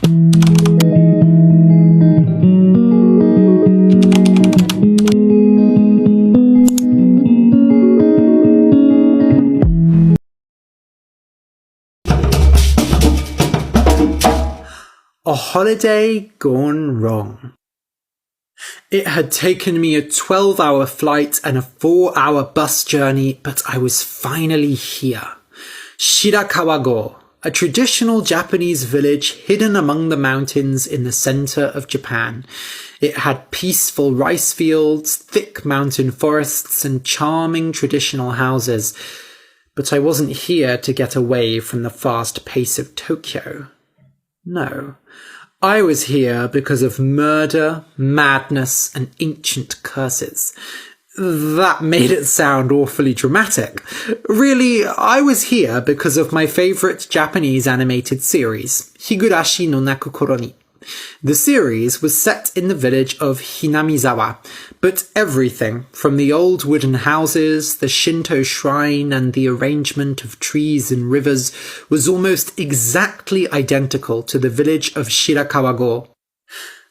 A holiday gone wrong. It had taken me a 12-hour flight and a 4-hour bus journey, but I was finally here. Shirakawa-go, a traditional Japanese village hidden among the mountains in the center of Japan. It had peaceful rice fields, thick mountain forests, and charming traditional houses. But I wasn't here to get away from the fast pace of Tokyo. No, I was here because of murder, madness, and ancient curses. That made it sound awfully dramatic. Really, I was here because of my favourite Japanese animated series, Higurashi no Nakukoro ni. The series was set in the village of Hinamizawa, but everything, from the old wooden houses, the Shinto shrine, and the arrangement of trees and rivers, was almost exactly identical to the village of Shirakawa-go.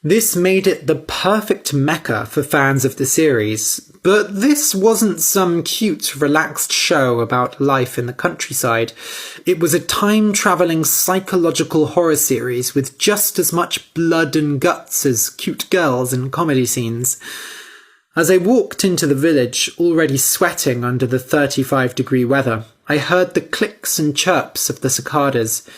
This made it the perfect mecca for fans of the series, but this wasn't some cute, relaxed show about life in the countryside. It was a time-travelling psychological horror series with just as much blood and guts as cute girls and comedy scenes. As I walked into the village, already sweating under the 35-degree weather, I heard the clicks and chirps of the cicadas.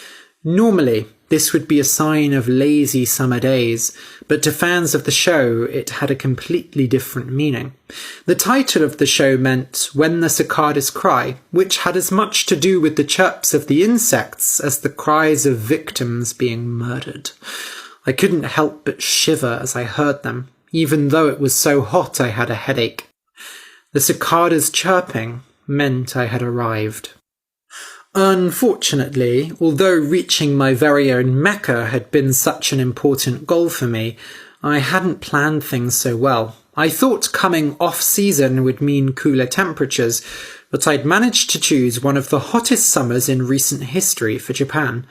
Normally, this would be a sign of lazy summer days, but to fans of the show, it had a completely different meaning. The title of the show meant When the Cicadas Cry, which had as much to do with the chirps of the insects as the cries of victims being murdered. I couldn't help but shiver as I heard them, even though it was so hot I had a headache. The cicadas chirping meant I had arrived. Unfortunately, although reaching my very own Mecca had been such an important goal for me, I hadn't planned things so well. I thought coming off-season would mean cooler temperatures, but I'd managed to choose one of the hottest summers in recent history for Japan.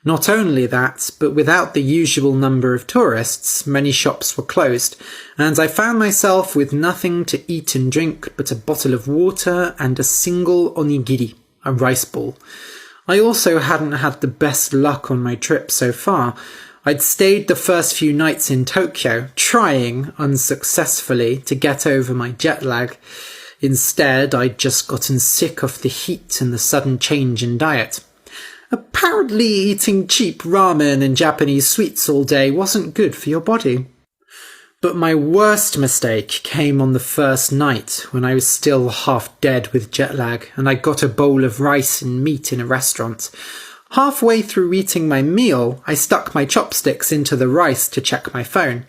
Not only that, but without the usual number of tourists, many shops were closed, and I found myself with nothing to eat and drink but a bottle of water and a single onigiri, a rice ball. I also hadn't had the best luck on my trip so far. I'd stayed the first few nights in Tokyo, trying, unsuccessfully, to get over my jet lag. Instead, I'd just gotten sick of the heat and the sudden change in diet. Apparently eating cheap ramen and Japanese sweets all day wasn't good for your body. But my worst mistake came on the first night when I was still half dead with jet lag and I got a bowl of rice and meat in a restaurant. Halfway through eating my meal, I stuck my chopsticks into the rice to check my phone.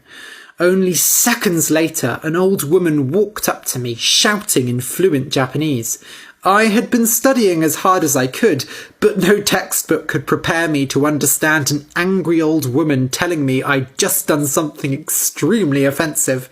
Only seconds later, an old woman walked up to me, shouting in fluent Japanese. I had been studying as hard as I could, but no textbook could prepare me to understand an angry old woman telling me I'd just done something extremely offensive.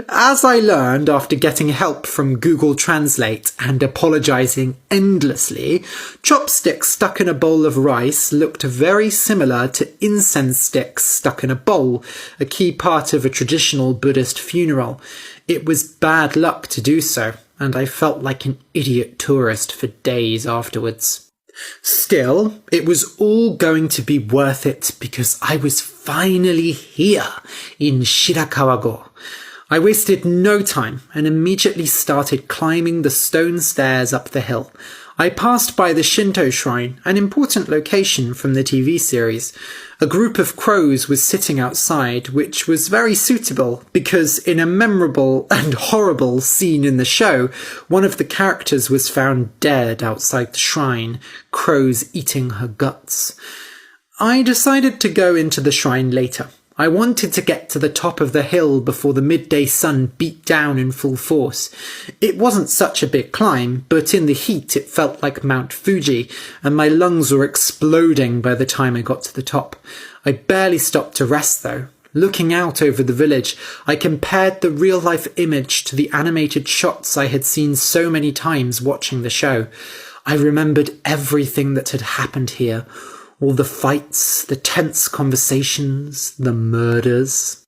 As I learned after getting help from Google Translate and apologising endlessly, chopsticks stuck in a bowl of rice looked very similar to incense sticks stuck in a bowl, a key part of a traditional Buddhist funeral. It was bad luck to do so, and I felt like an idiot tourist for days afterwards. Still, it was all going to be worth it because I was finally here in Shirakawa-go. I wasted no time and immediately started climbing the stone stairs up the hill. I passed by the Shinto shrine, an important location from the TV series. A group of crows was sitting outside, which was very suitable because in a memorable and horrible scene in the show, one of the characters was found dead outside the shrine, crows eating her guts. I decided to go into the shrine later. I wanted to get to the top of the hill before the midday sun beat down in full force. It wasn't such a big climb, but in the heat it felt like Mount Fuji, and my lungs were exploding by the time I got to the top. I barely stopped to rest though. Looking out over the village, I compared the real-life image to the animated shots I had seen so many times watching the show. I remembered everything that had happened here. All the fights, the tense conversations, the murders.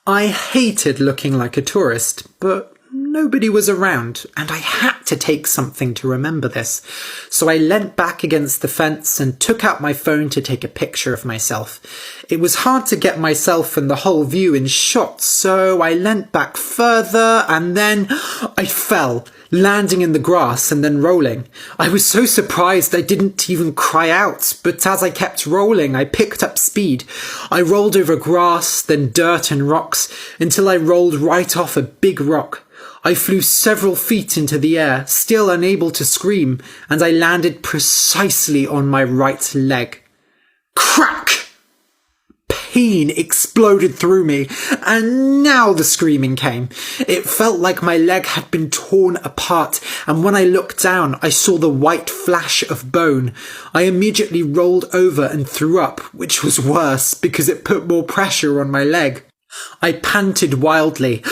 I hated looking like a tourist, but nobody was around, and I had to take something to remember this. So I leant back against the fence and took out my phone to take a picture of myself. It was hard to get myself and the whole view in shot, so I leant back further, and then I fell, landing in the grass and then rolling. I was so surprised I didn't even cry out, but as I kept rolling, I picked up speed. I rolled over grass, then dirt and rocks, until I rolled right off a big rock. I flew several feet into the air, still unable to scream, and I landed precisely on my right leg. Crack! Pain exploded through me, and now the screaming came. It felt like my leg had been torn apart, and when I looked down, I saw the white flash of bone. I immediately rolled over and threw up, which was worse because it put more pressure on my leg. I panted wildly.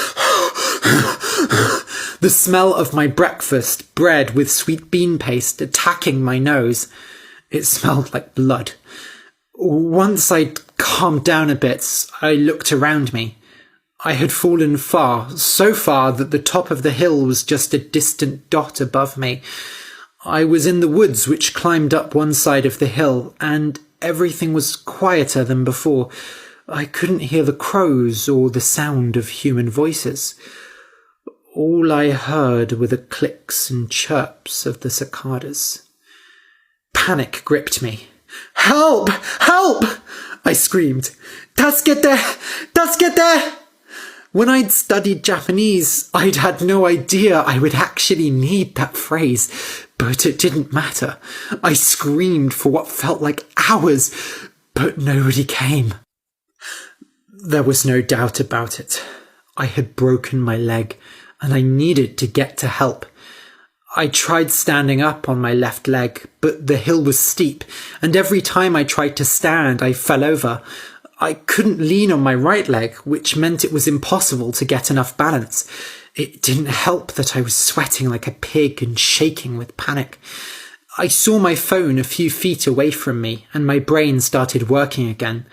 The smell of my breakfast, bread with sweet bean paste, attacking my nose. It smelled like blood. Once I'd calmed down a bit, I looked around me. I had fallen far, so far that the top of the hill was just a distant dot above me. I was in the woods which climbed up one side of the hill, and everything was quieter than before. I couldn't hear the crows or the sound of human voices. All I heard were the clicks and chirps of the cicadas. Panic gripped me. "Help! Help!" I screamed. "Tasukete! Tasukete!" When I'd studied Japanese, I'd had no idea I would actually need that phrase, but it didn't matter. I screamed for what felt like hours, but nobody came. There was no doubt about it. I had broken my leg, and I needed to get to help. I tried standing up on my left leg, but the hill was steep, and every time I tried to stand, I fell over. I couldn't lean on my right leg, which meant it was impossible to get enough balance. It didn't help that I was sweating like a pig and shaking with panic. I saw my phone a few feet away from me, and my brain started working again.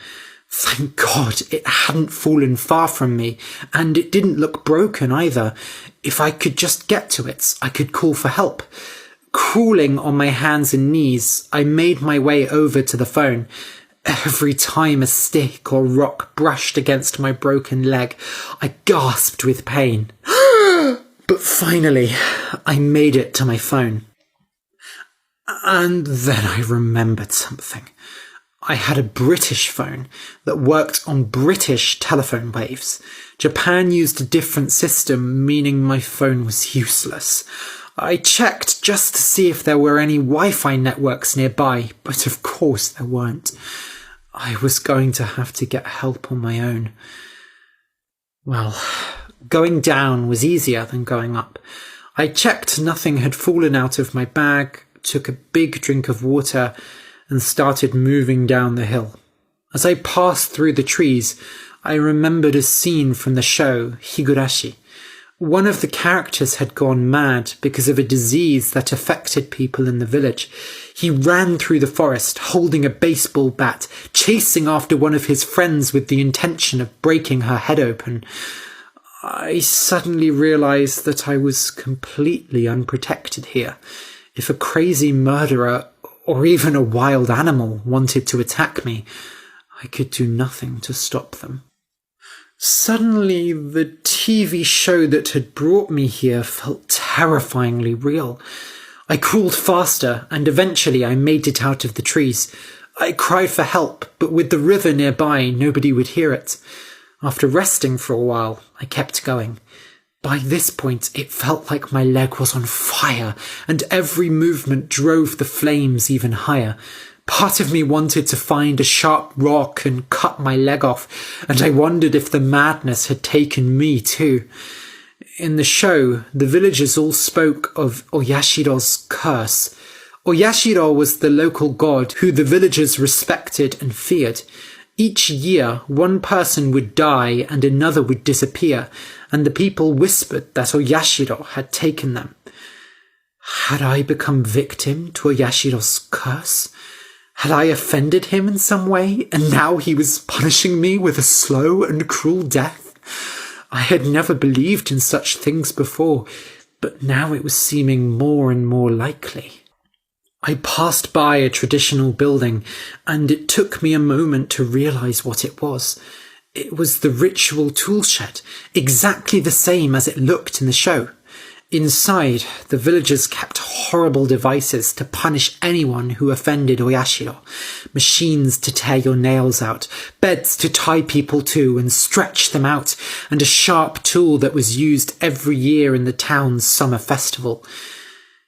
Thank God it hadn't fallen far from me, and it didn't look broken either. If I could just get to it, I could call for help. Crawling on my hands and knees, I made my way over to the phone. Every time a stick or rock brushed against my broken leg, I gasped with pain. But finally, I made it to my phone. And then I remembered something. I had a British phone that worked on British telephone waves. Japan used a different system, meaning my phone was useless. I checked just to see if there were any Wi-Fi networks nearby, but of course there weren't. I was going to have to get help on my own. Well, going down was easier than going up. I checked nothing had fallen out of my bag, took a big drink of water, and started moving down the hill. As I passed through the trees, I remembered a scene from the show Higurashi. One of the characters had gone mad because of a disease that affected people in the village. He ran through the forest, holding a baseball bat, chasing after one of his friends with the intention of breaking her head open. I suddenly realized that I was completely unprotected here. If a crazy murderer or even a wild animal wanted to attack me, I could do nothing to stop them. Suddenly, the TV show that had brought me here felt terrifyingly real. I crawled faster, and eventually I made it out of the trees. I cried for help, but with the river nearby, nobody would hear it. After resting for a while, I kept going. By this point, it felt like my leg was on fire, and every movement drove the flames even higher. Part of me wanted to find a sharp rock and cut my leg off, and I wondered if the madness had taken me too. In the show, the villagers all spoke of Oyashiro's curse. Oyashiro was the local god who the villagers respected and feared. Each year, one person would die and another would disappear, and the people whispered that Oyashiro had taken them. Had I become victim to Oyashiro's curse? Had I offended him in some way, and now he was punishing me with a slow and cruel death? I had never believed in such things before, but now it was seeming more and more likely. I passed by a traditional building, and it took me a moment to realise what it was. It was the ritual tool shed, exactly the same as it looked in the show. Inside, the villagers kept horrible devices to punish anyone who offended Oyashiro, machines to tear your nails out, beds to tie people to and stretch them out, and a sharp tool that was used every year in the town's summer festival.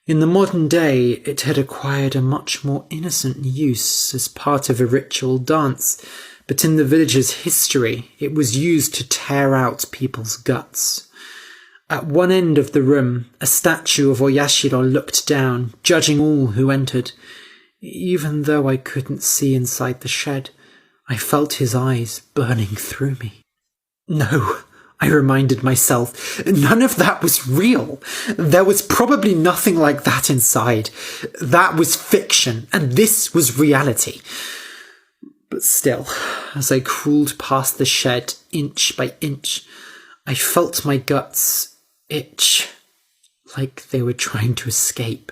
In the modern day, it had acquired a much more innocent use as part of a ritual dance, but in the village's history, it was used to tear out people's guts. At one end of the room, a statue of Oyashiro looked down, judging all who entered. Even though I couldn't see inside the shed, I felt his eyes burning through me. No, I reminded myself, none of that was real. There was probably nothing like that inside. That was fiction, and this was reality. But still, as I crawled past the shed inch by inch, I felt my guts itch, like they were trying to escape.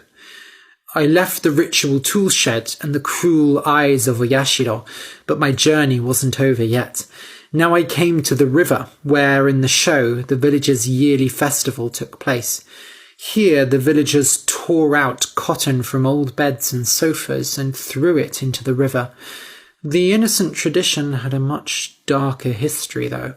I left the ritual tool shed and the cruel eyes of Oyashiro, but my journey wasn't over yet. Now I came to the river, where in the show the village's yearly festival took place. Here the villagers tore out cotton from old beds and sofas and threw it into the river. The innocent tradition had a much darker history, though.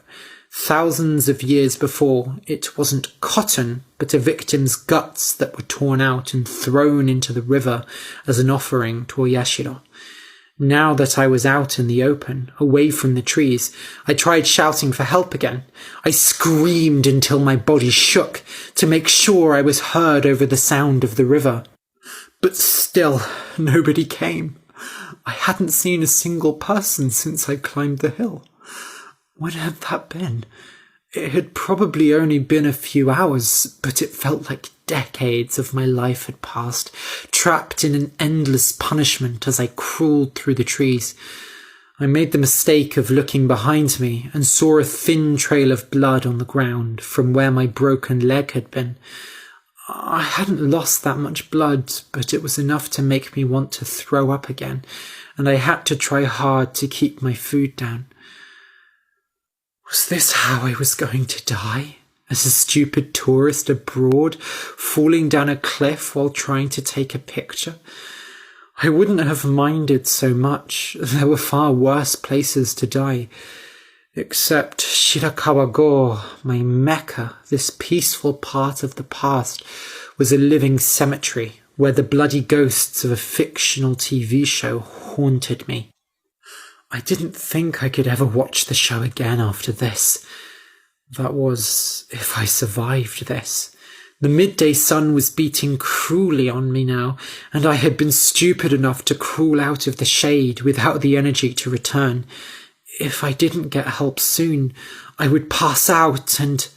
Thousands of years before, it wasn't cotton, but a victim's guts that were torn out and thrown into the river as an offering to Oyashiro. Now that I was out in the open, away from the trees, I tried shouting for help again. I screamed until my body shook to make sure I was heard over the sound of the river. But still, nobody came. I hadn't seen a single person since I climbed the hill. When had that been? It had probably only been a few hours, but it felt like decades of my life had passed, trapped in an endless punishment as I crawled through the trees. I made the mistake of looking behind me and saw a thin trail of blood on the ground from where my broken leg had been. I hadn't lost that much blood, but it was enough to make me want to throw up again, and I had to try hard to keep my food down. Was this how I was going to die? As a stupid tourist abroad, falling down a cliff while trying to take a picture? I wouldn't have minded so much. There were far worse places to die. Except Shirakawa-go, my Mecca, this peaceful part of the past, was a living cemetery where the bloody ghosts of a fictional TV show haunted me. I didn't think I could ever watch the show again after this. That was, if I survived this. The midday sun was beating cruelly on me now, and I had been stupid enough to crawl out of the shade without the energy to return. If I didn't get help soon, I would pass out and...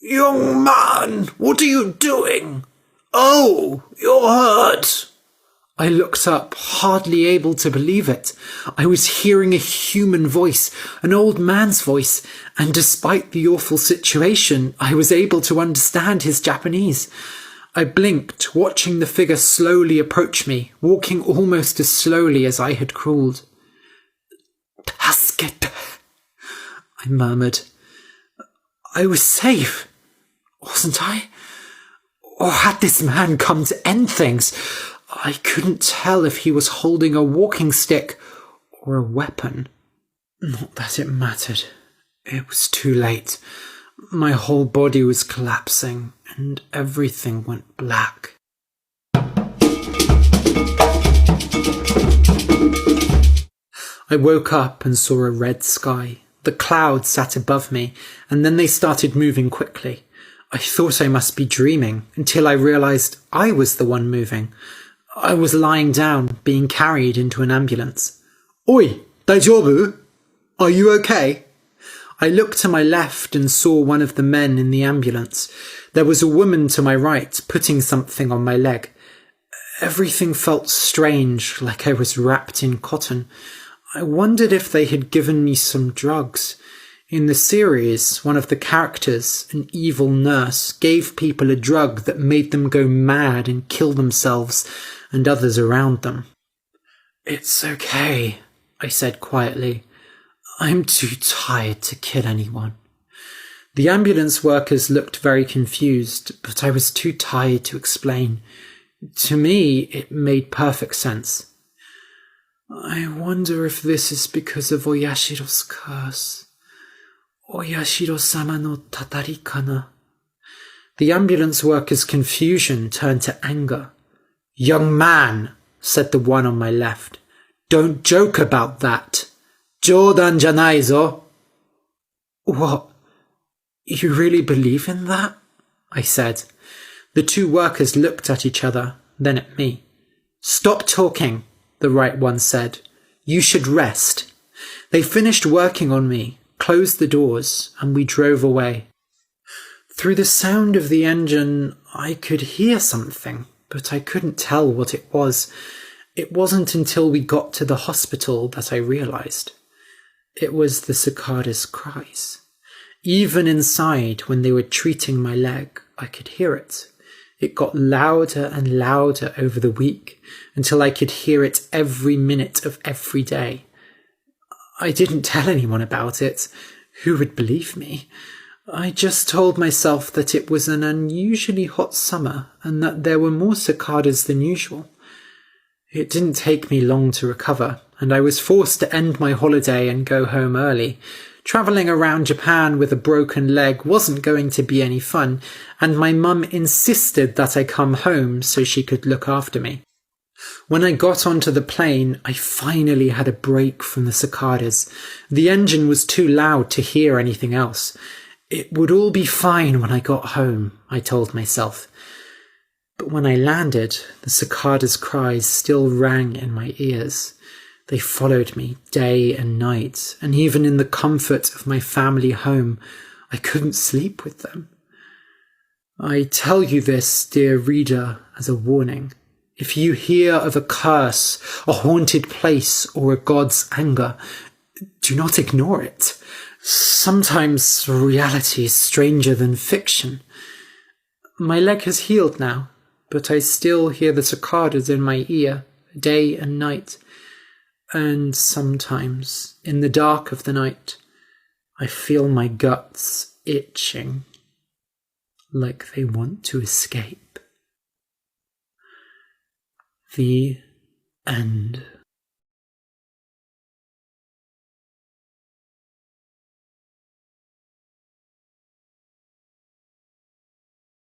"Young man, what are you doing? Oh, you're hurt." I looked up, hardly able to believe it. I was hearing a human voice, an old man's voice, and despite the awful situation, I was able to understand his Japanese. I blinked, watching the figure slowly approach me, walking almost as slowly as I had crawled. "Tasukete," I murmured. I was safe, wasn't I? Or had this man come to end things? I couldn't tell if he was holding a walking stick or a weapon. Not that it mattered. It was too late. My whole body was collapsing, and everything went black. I woke up and saw a red sky. The clouds sat above me, and then they started moving quickly. I thought I must be dreaming, until I realised I was the one moving. I was lying down, being carried into an ambulance. "Oi, daijoubu? Are you okay?" I looked to my left and saw one of the men in the ambulance. There was a woman to my right, putting something on my leg. Everything felt strange, like I was wrapped in cotton. I wondered if they had given me some drugs. In the series, one of the characters, an evil nurse, gave people a drug that made them go mad and kill themselves and others around them. "It's okay," I said quietly. "I'm too tired to kill anyone." The ambulance workers looked very confused, but I was too tired to explain. To me, it made perfect sense. "I wonder if this is because of Oyashiro's curse. Oyashiro-sama no tatari kana." The ambulance worker's confusion turned to anger. "Young man," said the one on my left, "don't joke about that. Jodan janai zo." "What? You really believe in that?" I said. The two workers looked at each other, then at me. "Stop talking," the right one said. "You should rest." They finished working on me, closed the doors, and we drove away. Through the sound of the engine, I could hear something, but I couldn't tell what it was. It wasn't until we got to the hospital that I realized. It was the cicada's cries. Even inside, when they were treating my leg, I could hear it. It got louder and louder over the week, until I could hear it every minute of every day. I didn't tell anyone about it. Who would believe me? I just told myself that it was an unusually hot summer and that there were more cicadas than usual. It didn't take me long to recover, and I was forced to end my holiday and go home early. Travelling around Japan with a broken leg wasn't going to be any fun, and my mum insisted that I come home so she could look after me. When I got onto the plane, I finally had a break from the cicadas. The engine was too loud to hear anything else. It would all be fine when I got home, I told myself. But when I landed, the cicadas' cries still rang in my ears. They followed me day and night, and even in the comfort of my family home, I couldn't sleep with them. I tell you this, dear reader, as a warning. If you hear of a curse, a haunted place, or a god's anger, do not ignore it. Sometimes reality is stranger than fiction. My leg has healed now, but I still hear the cicadas in my ear, day and night. And sometimes, in the dark of the night, I feel my guts itching, like they want to escape. The end.